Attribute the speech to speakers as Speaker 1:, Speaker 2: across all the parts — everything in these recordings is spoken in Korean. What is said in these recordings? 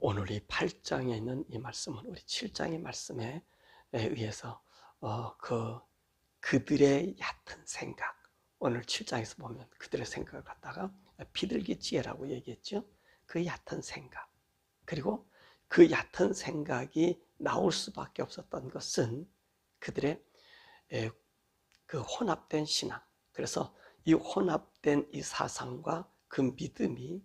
Speaker 1: 오늘 이 8장에 있는 이 말씀은 우리 7장의 말씀에 의해서 그들의 얕은 생각, 오늘 7장에서 보면 그들의 생각을 갖다가 비둘기지혜라고 얘기했죠. 그 얕은 생각, 그리고 그 얕은 생각이 나올 수밖에 없었던 것은 그들의 그 혼합된 신앙, 그래서 이 혼합된 이 사상과 그 믿음이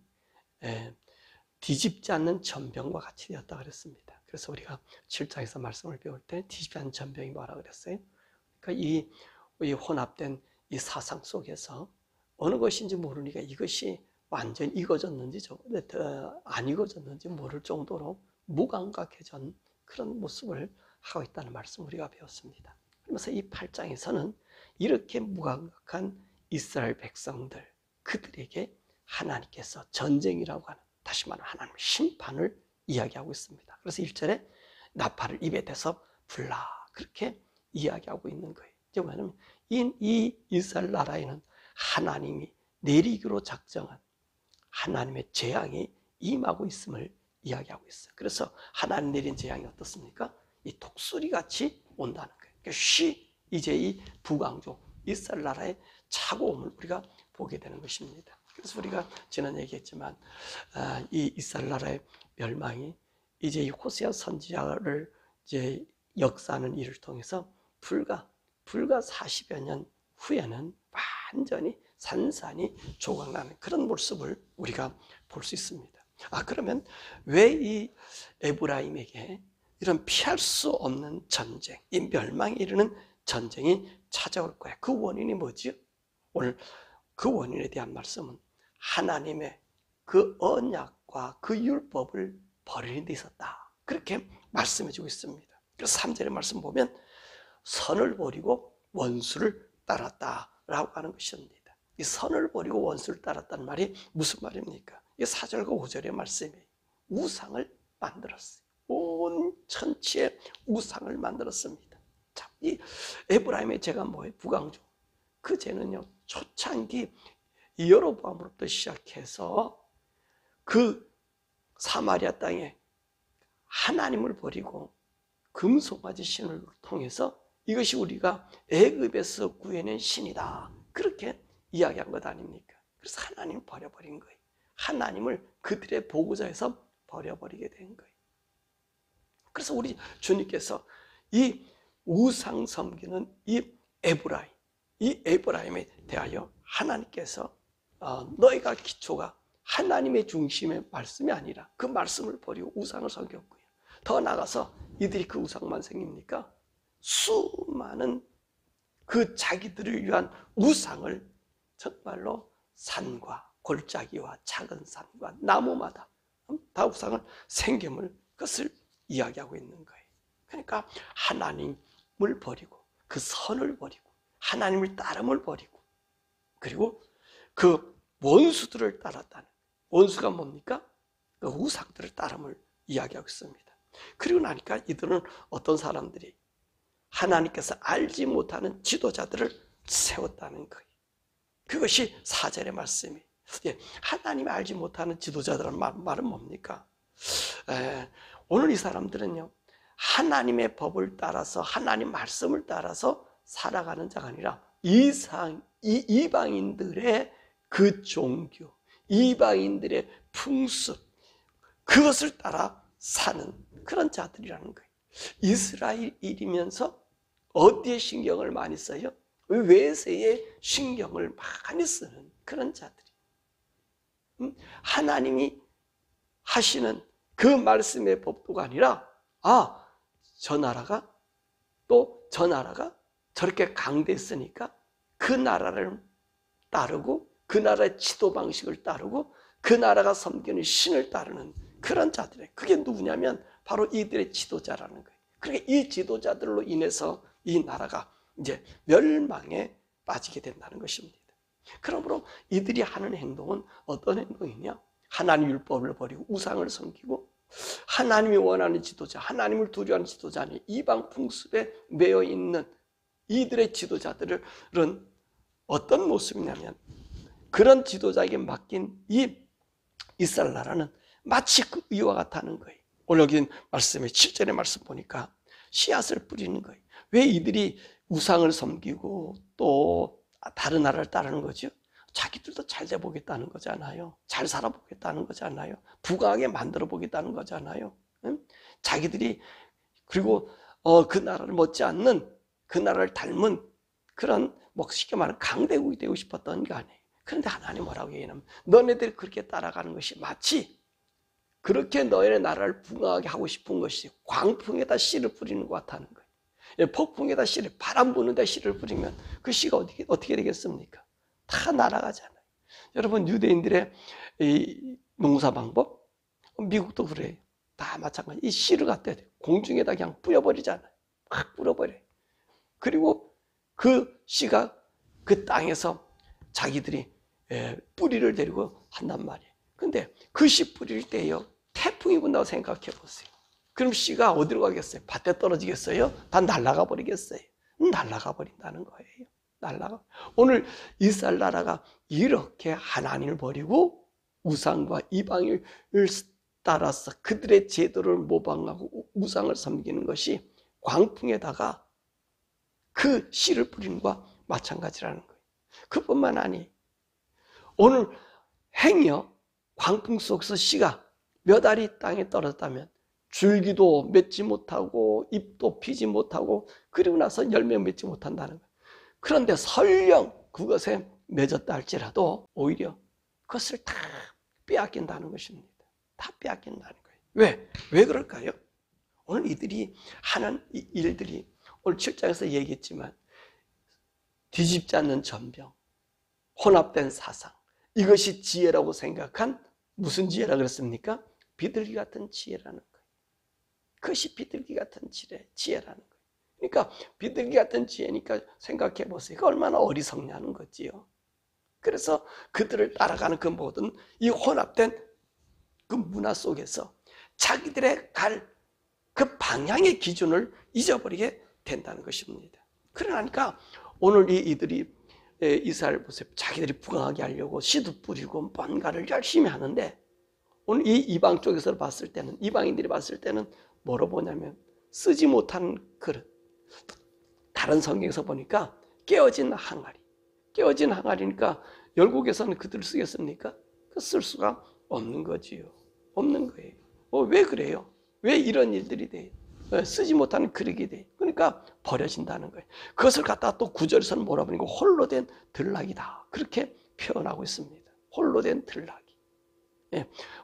Speaker 1: 뒤집지 않는 전병과 같이 되었다 그랬습니다. 그래서 우리가 7장에서 말씀을 배울 때 뒤집지 않는 전병이 뭐라고 그랬어요? 그러니까 이 혼합된 이 사상 속에서 어느 것인지 모르니까 이것이 완전히 익어졌는지 안 익어졌는지 모를 정도로 무감각해진 그런 모습을 하고 있다는 말씀 우리가 배웠습니다. 그러면서 이 8장에서는 이렇게 무감각한 이스라엘 백성들, 그들에게 하나님께서 전쟁이라고 하는, 다시 말하면 하나님의 심판을 이야기하고 있습니다. 그래서 1절에 나팔을 입에 대서 불라, 그렇게 이야기하고 있는 거예요. 이제 뭐냐면 이 이스라엘 나라에는 하나님이 내리기로 작정한 하나님의 재앙이 임하고 있음을 이야기하고 있어요. 그래서 하나님 내린 재앙이 어떻습니까? 이 독수리 같이 온다는 거예요. 그러니까 이제 이 북왕족 이스라엘 나라의 차고옴을 우리가 보게 되는 것입니다. 그래서 우리가 지난 얘기했지만 이 이스라엘 나라의 멸망이 이제 이 호세아 선지자를 이제 역사하는 일을 통해서 불과 40여 년 후에는 완전히 산산이 조각나는 그런 모습을 우리가 볼 수 있습니다. 그러면 왜 이 에브라임에게 이런 피할 수 없는 전쟁, 이 멸망에 이르는 전쟁이 찾아올 거야? 그 원인이 뭐지요? 오늘 그 원인에 대한 말씀은 하나님의 그 언약과 그 율법을 버리는 데 있었다, 그렇게 말씀해 주고 있습니다. 그래서 3절의 말씀 보면 선을 버리고 원수를 따랐다라고 하는 것입니다. 이 선을 버리고 원수를 따랐다는 말이 무슨 말입니까? 이 4절과 5절의 말씀이 우상을 만들었어요. 온 천지에 우상을 만들었습니다. 자, 이 에브라임의 죄가 뭐예요? 북왕족. 그 죄는요, 초창기 여로보암으로부터 시작해서 그 사마리아 땅에 하나님을 버리고 금송아지 신을 통해서 이것이 우리가 애굽에서 구해낸 신이다, 그렇게 이야기한 것 아닙니까? 그래서 하나님을 버려버린 거예요. 하나님을 그들의 보고자에서 버려버리게 된 거예요. 그래서 우리 주님께서 이 우상 섬기는 이 에브라임에 대하여 하나님께서 너희가 기초가 하나님의 중심의 말씀이 아니라 그 말씀을 버리고 우상을 섬겼고요. 더 나아가서 이들이 그 우상만 생깁니까? 수많은 그 자기들을 위한 우상을 정말로 산과 골짜기와 작은 산과 나무마다 다 우상을 생김을, 그것을 이야기하고 있는 거예요. 그러니까 하나님을 버리고 그 선을 버리고 하나님을 따름을 버리고 그리고 그 원수들을 따랐다는, 원수가 뭡니까? 그 우상들을 따름을 이야기하고 있습니다. 그리고 나니까 이들은 어떤 사람들이 하나님께서 알지 못하는 지도자들을 세웠다는 거예요. 그것이 4절의 말씀이에요. 하나님이 알지 못하는 지도자들은 말은 뭡니까? 오늘 이 사람들은요, 하나님의 법을 따라서 하나님 말씀을 따라서 살아가는 자가 아니라 이방인들의 그 종교, 이방인들의 풍습, 그것을 따라 사는 그런 자들이라는 거예요. 이스라엘이면서 어디에 신경을 많이 써요? 외세에 신경을 많이 쓰는 그런 자들이, 하나님이 하시는 그 말씀의 법도가 아니라 저 나라가 저렇게 강대했으니까 그 나라를 따르고 그 나라의 지도 방식을 따르고 그 나라가 섬기는 신을 따르는 그런 자들이에요. 그게 누구냐면 바로 이들의 지도자라는 거예요. 그러니까 이 지도자들로 인해서 이 나라가 이제 멸망에 빠지게 된다는 것입니다. 그러므로 이들이 하는 행동은 어떤 행동이냐? 하나님 율법을 버리고 우상을 섬기고 하나님이 원하는 지도자, 하나님을 두려워하는 지도자니 이방 풍습에 매여 있는 이들의 지도자들은 어떤 모습이냐면, 그런 지도자에게 맡긴 이 이스라엘 나라는 마치 그 이와 같다는 거예요. 오늘 여기 말씀에 7절의 말씀 보니까 씨앗을 뿌리는 거예요. 왜 이들이 우상을 섬기고 또 다른 나라를 따르는 거죠? 자기들도 잘 돼 보겠다는 거잖아요. 잘 살아보겠다는 거잖아요. 부강하게 만들어 보겠다는 거잖아요. 응? 자기들이 그리고 그 나라를 못지않는 그 나라를 닮은 그런 쉽게 말하면 강대국이 되고 싶었던 게 아니에요. 그런데 하나님 뭐라고 얘기하냐면 너네들이 그렇게 따라가는 것이 마치 그렇게 너희의 나라를 부강하게 하고 싶은 것이 광풍에다 씨를 뿌리는 것 같다는 거예요. 폭풍에다 씨를, 바람 부는데 씨를 뿌리면 그 씨가 어떻게 되겠습니까? 다 날아가잖아요. 여러분, 유대인들의 이 농사 방법, 미국도 그래요. 다 마찬가지. 이 씨를 갖다 공중에다 그냥 뿌려버리잖아요. 막 뿌려버려요. 그리고 그 씨가 그 땅에서 자기들이 뿌리를 데리고 한단 말이에요. 근데 그 씨 뿌릴 때요, 태풍이 분다고 생각해 보세요. 그럼 씨가 어디로 가겠어요? 밭에 떨어지겠어요? 다 날아가 버리겠어요? 날아가 버린다는 거예요. 날아가. 오늘 이스라엘 나라가 이렇게 하나님을 버리고 우상과 이방을 따라서 그들의 제도를 모방하고 우상을 섬기는 것이 광풍에다가 그 씨를 뿌리는 것과 마찬가지라는 거예요. 그뿐만 아니에요. 오늘 행여 광풍 속에서 씨가 몇 알이 땅에 떨어졌다면 줄기도 맺지 못하고 잎도 피지 못하고 그리고 나서 열매 맺지 못한다는 거예요. 그런데 설령 그것에 맺었다 할지라도 오히려 그것을 다 빼앗긴다는 것입니다. 다 빼앗긴다는 거예요. 왜 그럴까요? 오늘 이들이 하는 일들이 오늘 7장에서 얘기했지만 뒤집지 않는 전병, 혼합된 사상, 이것이 지혜라고 생각한 무슨 지혜라 그랬습니까? 비둘기 같은 지혜라는 거예요. 그것이 비둘기 같은 지혜라는 거예요. 그러니까 비둘기 같은 지혜니까 생각해 보세요. 그 얼마나 어리석냐는 거지요. 그래서 그들을 따라가는 그 모든 이 혼합된 그 문화 속에서 자기들의 갈 그 방향의 기준을 잊어버리게 된다는 것입니다. 그러니까 오늘 이들이 이스라엘 보세요. 자기들이 부강하게 하려고 씨도 뿌리고 뭔가를 열심히 하는데 오늘 이 이방 쪽에서 봤을 때는 이방인들이 봤을 때는 뭐로 보냐면 쓰지 못한 그릇. 다른 성경에서 보니까 깨어진 항아리. 깨어진 항아리니까 열국에서는 그들을 쓰겠습니까? 쓸 수가 없는 거지요. 없는 거예요. 왜 그래요? 왜 이런 일들이 돼요? 쓰지 못하는 그릇이 돼요. 그러니까 버려진다는 거예요. 그것을 갖다가 또 9절에서는 뭐라 그러니까 홀로 된 들락이다. 그렇게 표현하고 있습니다. 홀로 된 들락이.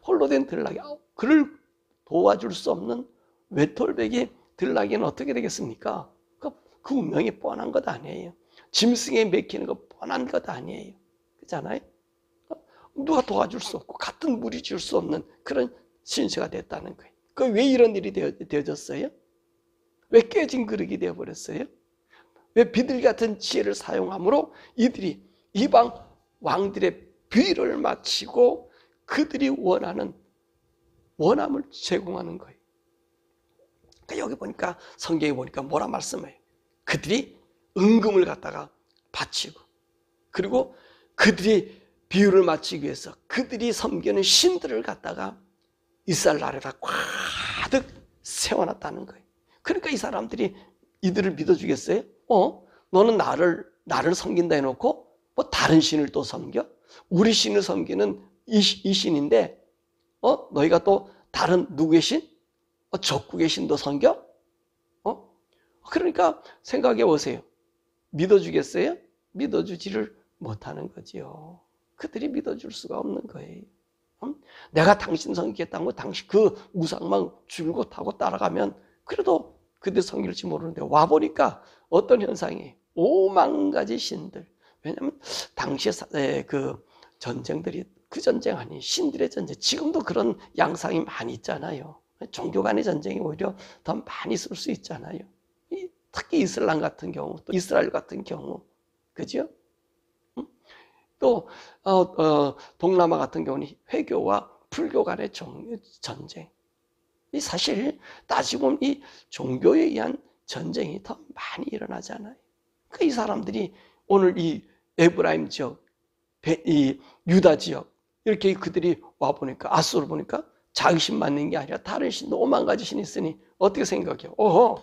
Speaker 1: 홀로 된 들락이. 그를 도와줄 수 없는 외톨배기 들락이는 어떻게 되겠습니까? 그 운명이 뻔한 것 아니에요. 짐승에 맥히는 거 뻔한 것 아니에요. 그렇잖아요? 누가 도와줄 수 없고 같은 물이 줄 수 없는 그런 신세가 됐다는 거예요. 왜 이런 일이 되어졌어요? 왜 깨진 그릇이 되어버렸어요? 왜 비둘기 같은 지혜를 사용함으로 이들이 이방 왕들의 비위를 마치고 그들이 원하는 원함을 제공하는 거예요. 그러니까 여기 보니까 성경에 보니까 뭐라 말씀해요? 그들이 은금을 갖다가 바치고 그리고 그들이 비유를 맞추기 위해서 그들이 섬기는 신들을 갖다가 이스라엘 나라에다 가득 세워놨다는 거예요. 그러니까 이 사람들이 이들을 믿어주겠어요? 너는 나를 섬긴다 해놓고 뭐 다른 신을 또 섬겨? 우리 신을 섬기는 이 신인데 너희가 또 다른 누구의 신? 적국의 신도 섬겨? 그러니까 생각해 보세요. 믿어주겠어요? 믿어주지를 못하는 거지요. 그들이 믿어줄 수가 없는 거예요. 내가 당신 섬기겠다고 당신 그 우상만 줄곧 하고 따라가면 그래도 그들 섬길지 모르는데 와보니까 어떤 현상이 5만 가지 신들. 왜냐하면 당시에 그 전쟁들이 그 전쟁 아니 신들의 전쟁. 지금도 그런 양상이 많이 있잖아요. 종교 간의 전쟁이 오히려 더 많이 있을 수 있잖아요. 특히 이슬람 같은 경우, 또 이스라엘 같은 경우, 그죠? 또 동남아 같은 경우는 회교와 불교 간의 전쟁. 사실 따지고 보면 이 종교에 의한 전쟁이 더 많이 일어나잖아요. 그러니까 이 사람들이 오늘 이 에브라임 지역, 이 유다 지역 이렇게 그들이 와 보니까 아수르 보니까 자기신만 있는 게 아니라 다른 신도 5만 가지 신이 있으니 어떻게 생각해요? 오호,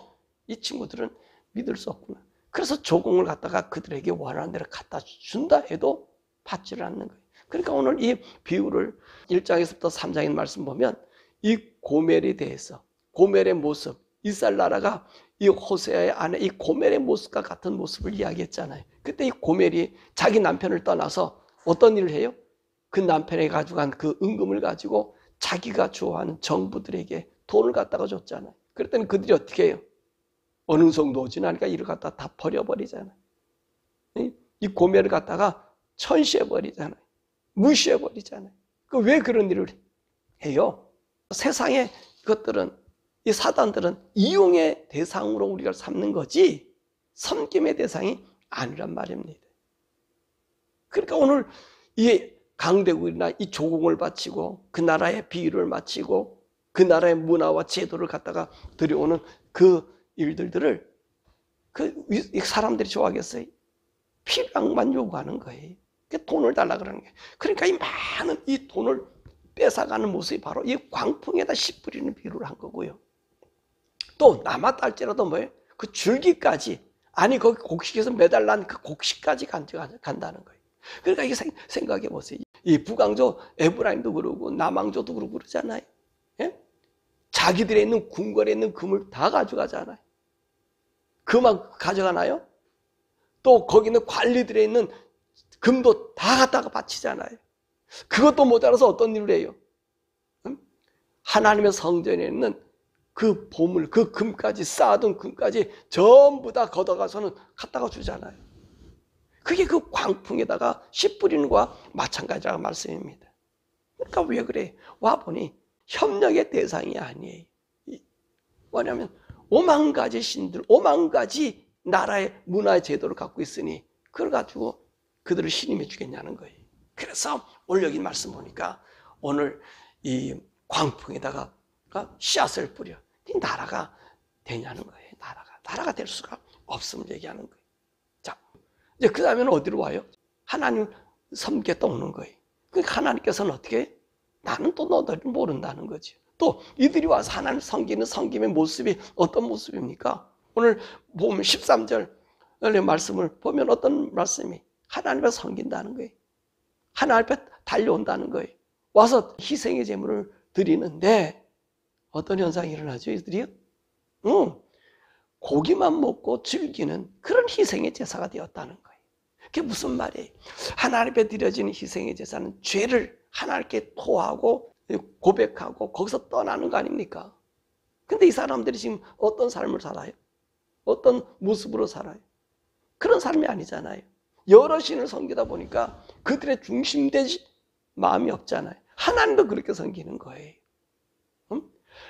Speaker 1: 이 친구들은 믿을 수 없구나. 그래서 조공을 갖다가 그들에게 원하는 대로 갖다 준다 해도 받지를 않는 거예요. 그러니까 오늘 이 비유를 1장에서부터 3장의 말씀 보면 이 고멜에 대해서, 고멜의 모습, 이스라엘 나라가 이 호세아의 아내 이 고멜의 모습과 같은 모습을 이야기했잖아요. 그때 이 고멜이 자기 남편을 떠나서 어떤 일을 해요? 그 남편이 가져간 그 은금을 가지고 자기가 좋아하는 정부들에게 돈을 갖다가 줬잖아요. 그랬더니 그들이 어떻게 해요? 어느 정도 오진 않으니까 이를 갖다가 다 버려버리잖아요. 이 고멜을 갖다가 천시해버리잖아요. 무시해버리잖아요. 왜 그런 일을 해요? 세상의 것들은, 이 사단들은 이용의 대상으로 우리가 삼는 거지 섬김의 대상이 아니란 말입니다. 그러니까 오늘 이 강대국이나 이 조공을 바치고 그 나라의 비유를 마치고 그 나라의 문화와 제도를 갖다가 들여오는 그 일들을 그 사람들이 좋아하겠어요? 필요만 요구하는 거예요. 돈을 달라 그러는 거예요. 그러니까 이 많은 이 돈을 뺏어가는 모습이 바로 이 광풍에다 씨 뿌리는 비유를 한 거고요. 또 남았다 할지라도 뭐예요? 그 줄기까지, 아니 거기 곡식에서 매달난 그 곡식까지 간다는 거예요. 그러니까 이게 생각해 보세요. 이 북왕조 에브라임도 그러고 남왕조도 그러고 그러잖아요. 예? 자기들에 있는 궁궐에 있는 금을 다 가져가잖아요. 그만 가져가나요? 또 거기 있는 관리들에 있는 금도 다 갖다가 바치잖아요. 그것도 모자라서 어떤 일을 해요? 하나님의 성전에 있는 그 보물, 그 금까지, 쌓아둔 금까지 전부 다 걷어가서는 갖다가 주잖아요. 그게 그 광풍에다가 씨 뿌리는 거와 마찬가지라는 말씀입니다. 그러니까 왜 그래? 와보니 협력의 대상이 아니에요. 뭐냐면 5만 가지 신들, 5만 가지 나라의 문화의 제도를 갖고 있으니 그걸 가지고 그들을 신임해 주겠냐는 거예요. 그래서 오늘 여기 말씀 보니까 오늘 이 광풍에다가 씨앗을 뿌려. 이 나라가 되냐는 거예요. 나라가 될 수가 없음을 얘기하는 거예요. 자, 이제 그 다음에는 어디로 와요? 하나님 섬기겠다 오는 거예요. 그러니까 하나님께서는 어떻게 해요? 나는 또 너희를 모른다는 거죠. 또 이들이 와서 하나님 섬기는 섬김의 모습이 어떤 모습입니까? 오늘 보면 13절의 말씀을 보면 어떤 말씀이? 하나님을 섬긴다는 거예요. 하나님 앞에 달려온다는 거예요. 와서 희생의 제물을 드리는데 어떤 현상이 일어나죠? 이들이요? 고기만 먹고 즐기는 그런 희생의 제사가 되었다는 거예요. 그게 무슨 말이에요? 하나님 앞에 드려지는 희생의 제사는 죄를 하나님께 토하고 고백하고 거기서 떠나는 거 아닙니까? 근데 이 사람들이 지금 어떤 삶을 살아요? 어떤 모습으로 살아요? 그런 삶이 아니잖아요. 여러 신을 섬기다 보니까 그들의 중심되지 마음이 없잖아요. 하나님도 그렇게 섬기는 거예요.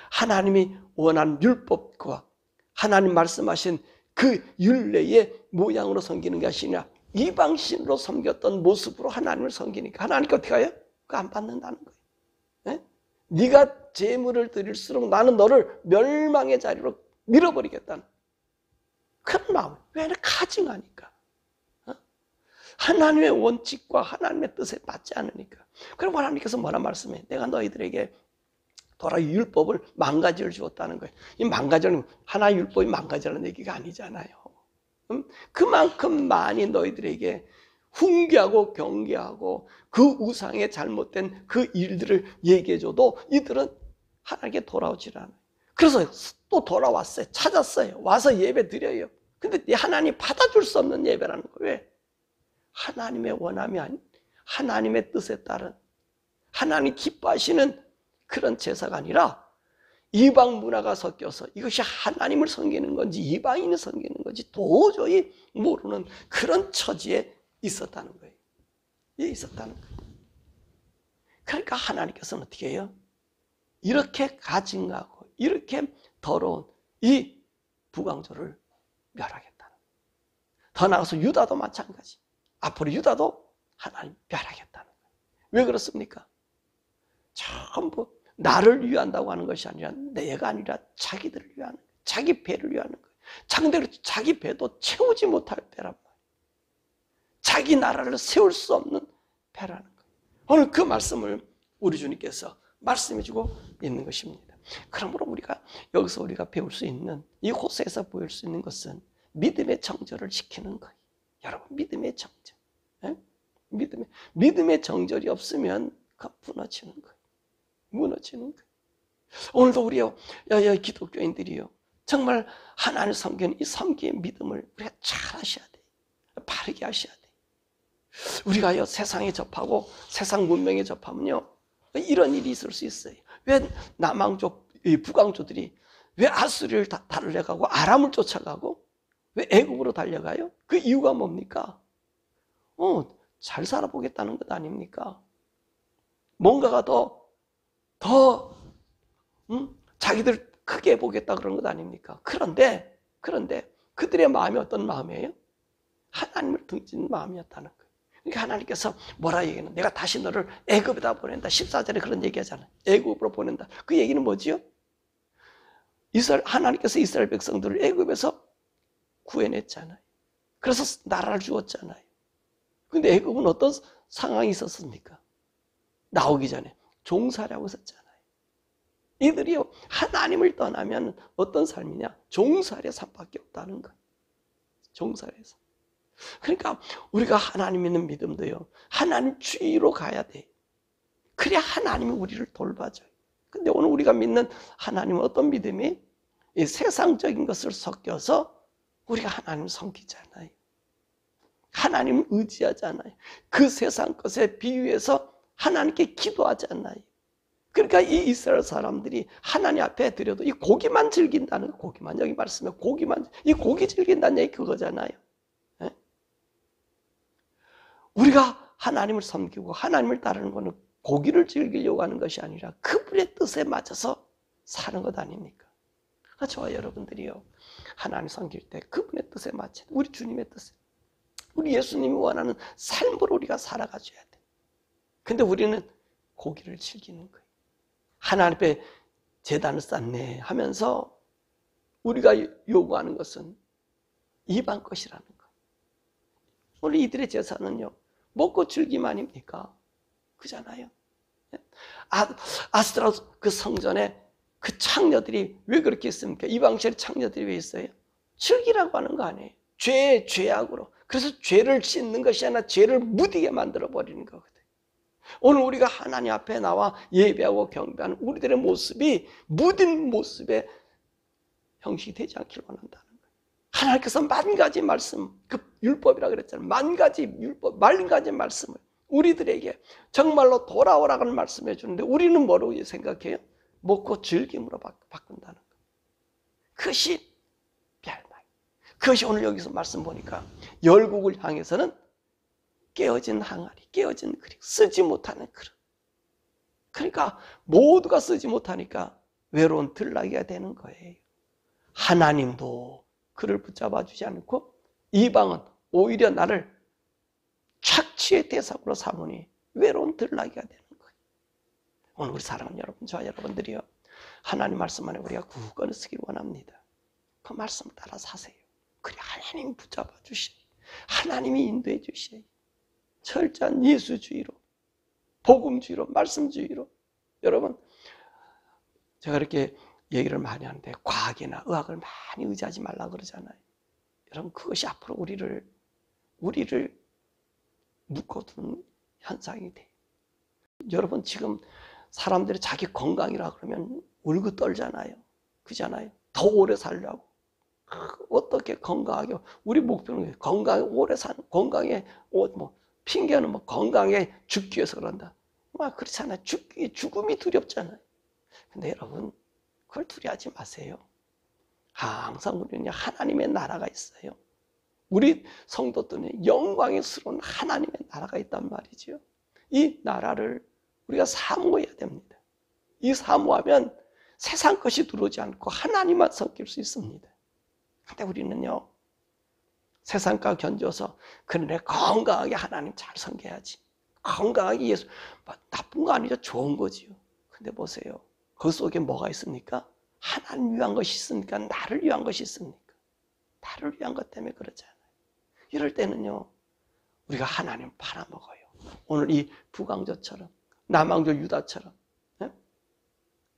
Speaker 1: 하나님이 원하는 율법과 하나님 말씀하신 그 율례의 모양으로 섬기는 것이 아니라 이방신으로 섬겼던 모습으로 하나님을 섬기니까 하나님께 어떻게 해요? 그거 안 받는다는 거예요. 네? 네가 제물을 드릴수록 나는 너를 멸망의 자리로 밀어버리겠다는 그런 마음. 왜? 가증하니까. 하나님의 원칙과 하나님의 뜻에 맞지 않으니까. 그럼 하나님께서 뭐라 말씀해? 내가 너희들에게 도라 율법을 망가지를 주었다는 거예요. 이 망가지는 하나의 율법이 망가지라는 얘기가 아니잖아요. 그만큼 많이 너희들에게 훈계하고 경계하고 그 우상의 잘못된 그 일들을 얘기해줘도 이들은 하나님께 돌아오질 않아요. 그래서 또 돌아왔어요. 찾았어요. 와서 예배 드려요. 근데 하나님 받아줄 수 없는 예배라는 거예요. 왜? 하나님의 원함이 아닌 하나님의 뜻에 따른 하나님 기뻐하시는 그런 제사가 아니라 이방 문화가 섞여서 이것이 하나님을 섬기는 건지 이방인을 섬기는 건지 도저히 모르는 그런 처지에 있었다는 거예요. 있었다는 거예요. 그러니까 하나님께서는 어떻게 해요? 이렇게 가증하고 이렇게 더러운 이 북왕조를 멸하겠다는 거예요. 더 나아가서 유다도 마찬가지. 앞으로 유다도 하나님 멸하겠다는 거예요. 왜 그렇습니까? 전부 나를 위한다고 하는 것이 아니라 내가 아니라 자기들을 위하는 거예요. 자기 배를 위하는 거예요. 자기 배도 채우지 못할 배란 말이에요. 자기 나라를 세울 수 없는 배라는 거예요. 오늘 그 말씀을 우리 주님께서 말씀해 주고 있는 것입니다. 그러므로 여기서 우리가 배울 수 있는, 이 호세에서 보일 수 있는 것은 믿음의 정절을 지키는 거예요. 여러분, 믿음의 정절. 예? 믿음의 정절이 없으면 무너지는 거예요. 무너지는 거예요. 오늘도 우리요, 기독교인들이요, 정말 하나님을 섬기는 이 섬기의 믿음을 우리가 잘 하셔야 돼요. 바르게 하셔야 돼요. 우리가요, 세상에 접하고 세상 문명에 접하면요, 이런 일이 있을 수 있어요. 왜 남왕족, 북왕족들이 왜 아수리를 달려가고 아람을 쫓아가고 왜 애국으로 달려가요? 그 이유가 뭡니까? 잘 살아보겠다는 것 아닙니까? 뭔가가 더 자기들 크게 보겠다 그런 것 아닙니까? 그런데 그들의 마음이 어떤 마음이에요? 하나님을 등지는 마음이었다는 거예요. 그러니까 하나님께서 뭐라 얘기하는? 내가 다시 너를 애굽에다 보낸다. 14절에 그런 얘기하잖아요. 애굽으로 보낸다. 그 얘기는 뭐지요? 하나님께서 이스라엘 백성들을 애굽에서 구해냈잖아요. 그래서 나라를 주었잖아요. 근데 애굽은 어떤 상황이 있었습니까? 나오기 전에 종살이하고 있었잖아요. 이들이요, 하나님을 떠나면 어떤 삶이냐? 종살이의 삶밖에 없다는 거예요. 종살이의 삶. 그러니까 우리가 하나님 믿는 믿음도요, 하나님 주의로 가야 돼. 그래야 하나님이 우리를 돌봐줘요. 근데 오늘 우리가 믿는 하나님은 어떤 믿음이? 이 세상적인 것을 섞여서 우리가 하나님을 섬기잖아요. 하나님을 의지하잖아요. 그 세상 것에 비유해서 하나님께 기도하잖아요. 그러니까 이 이스라엘 사람들이 하나님 앞에 드려도 이 고기만 즐긴다는 거, 고기만, 여기 말씀에 고기만, 이 고기 즐긴다는 얘기 그거잖아요. 네? 우리가 하나님을 섬기고 하나님을 따르는 것은 고기를 즐기려고 하는 것이 아니라 그분의 뜻에 맞춰서 사는 것 아닙니까? 저와 여러분들이요, 하나님 섬길 때 그분의 뜻에 맞춰, 우리 주님의 뜻에, 우리 예수님이 원하는 삶으로 우리가 살아가줘야 돼. 근데 우리는 고기를 즐기는 거예요. 하나님 앞에 제단을 쌓네 하면서 우리가 요구하는 것은 이방 것이라는 거예요. 오늘 이들의 제사는요, 먹고 즐기만입니까? 그잖아요. 아스트라 그 성전에 그 창녀들이 왜 그렇게 했습니까? 이방신의 창녀들이 왜 있어요? 즐기라고 하는 거 아니에요. 죄악으로. 그래서 죄를 씻는 것이 아니라 죄를 무디게 만들어 버리는 거거든요. 오늘 우리가 하나님 앞에 나와 예배하고 경배하는 우리들의 모습이 무딘 모습의 형식이 되지 않길 원한다는 거예요. 하나님께서 만 가지 말씀, 그 율법이라 그랬잖아요. 만 가지 율법, 만 가지 말씀을 우리들에게 정말로 돌아오라고 하는 말씀해 주는데 우리는 뭐라고 생각해요? 먹고 즐김으로 바꾼다는 거예요. 그것이 멸망. 그것이 오늘 여기서 말씀 보니까 열국을 향해서는 깨어진 항아리, 깨어진 그릇, 쓰지 못하는 그릇. 그러니까 모두가 쓰지 못하니까 외로운 들나귀가 되는 거예요. 하나님도 그를 붙잡아 주지 않고 이방은 오히려 나를 착취의 대상으로 삼으니 외로운 들나귀가 되는 거예요. 오늘 우리 사랑하는 여러분, 저와 여러분들이요, 하나님 말씀 안에 우리가 굳건히 쓰길 원합니다. 그 말씀 따라 사세요. 그래 하나님 붙잡아 주시니, 하나님이 인도해 주시니, 철저한 예수주의로, 복음주의로, 말씀주의로. 여러분, 제가 이렇게 얘기를 많이 하는데 과학이나 의학을 많이 의지하지 말라 그러잖아요. 여러분, 그것이 앞으로 우리를 묶어두는 현상이 돼요. 여러분, 지금 사람들이 자기 건강이라 그러면 울고 떨잖아요. 그잖아요. 더 오래 살려고. 어떻게 건강하게, 우리 목표는 건강에 오래 사는, 건강에 핑계는 건강에 죽기 위해서 그런다. 그렇잖아요. 죽음이 두렵잖아요. 근데 여러분, 그걸 두려워하지 마세요. 항상 우리는 하나님의 나라가 있어요. 우리 성도들은 영광스러운 하나님의 나라가 있단 말이죠. 이 나라를 우리가 사모해야 됩니다. 이 사모하면 세상 것이 들어오지 않고 하나님만 섬길 수 있습니다. 근데 우리는요, 세상과 견뎌서 그런데 건강하게 하나님 잘 섬겨야지. 건강하게 예수, 나쁜 거 아니죠. 좋은 거지요. 근데 보세요. 그 속에 뭐가 있습니까? 하나님 위한 것이 있습니까? 나를 위한 것이 있습니까? 나를 위한 것 때문에 그러잖아요. 이럴 때는요, 우리가 하나님 팔아먹어요. 오늘 이 북왕조처럼, 남왕조 유다처럼. 네?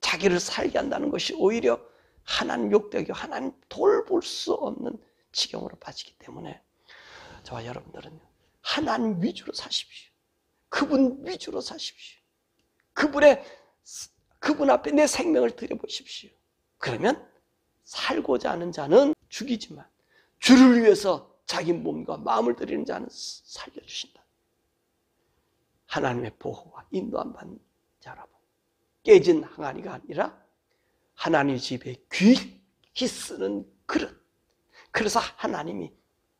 Speaker 1: 자기를 살게 한다는 것이 오히려 하나님 욕되고 하나님 돌볼 수 없는 지경으로 빠지기 때문에 저와 여러분들은 하나님 위주로 사십시오. 그분 위주로 사십시오. 그분 앞에 내 생명을 드려보십시오. 그러면 살고자 하는 자는 죽이지만 주를 위해서 자기 몸과 마음을 드리는 자는 살려주신다. 하나님의 보호와 인도함 받는 자라고. 깨진 항아리가 아니라 하나님 집에 귀히 쓰는 그릇. 그래서 하나님이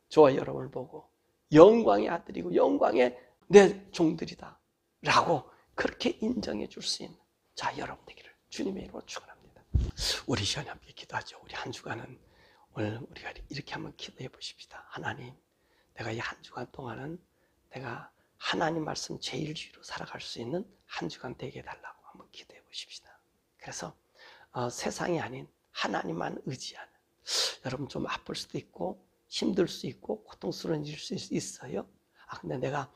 Speaker 1: 저와 여러분을 보고 영광의 아들이고 영광의 내 종들이다 라고 그렇게 인정해 줄 수 있는 자 여러분 되기를 주님의 이름으로 축원합니다. 우리 시간에 함께 기도하죠. 우리 한 주간은 오늘 우리가 이렇게 한번 기도해 보십시다. 하나님, 내가 이 한 주간 동안은 내가 하나님 말씀 제일주의로 살아갈 수 있는 한 주간 되게 해달라고 한번 기도해 보십시다. 그래서 세상이 아닌 하나님만 의지하는, 여러분 좀 아플 수도 있고 힘들 수 있고 고통스러워질 수 있어요. 근데 내가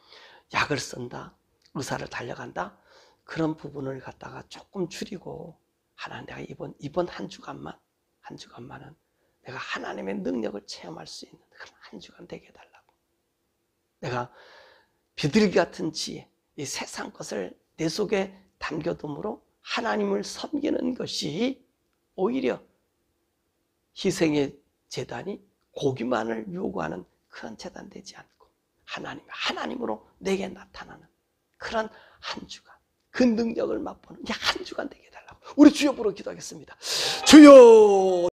Speaker 1: 약을 쓴다, 의사를 달려간다, 그런 부분을 갖다가 조금 줄이고 하나님, 내가 이번 한 주간만은 내가 하나님의 능력을 체험할 수 있는 그런 한 주간 되게 해달라고. 내가 비둘기 같은 지혜, 이 세상 것을 내 속에 담겨둠으로 하나님을 섬기는 것이 오히려 희생의 제단이 고기만을 요구하는 그런 제단 되지 않고 하나님으로 내게 나타나는 그런 한 주간, 그 능력을 맛보는 이 한 주간 되게 해달라고 우리 주여 부르고 기도하겠습니다. 주여!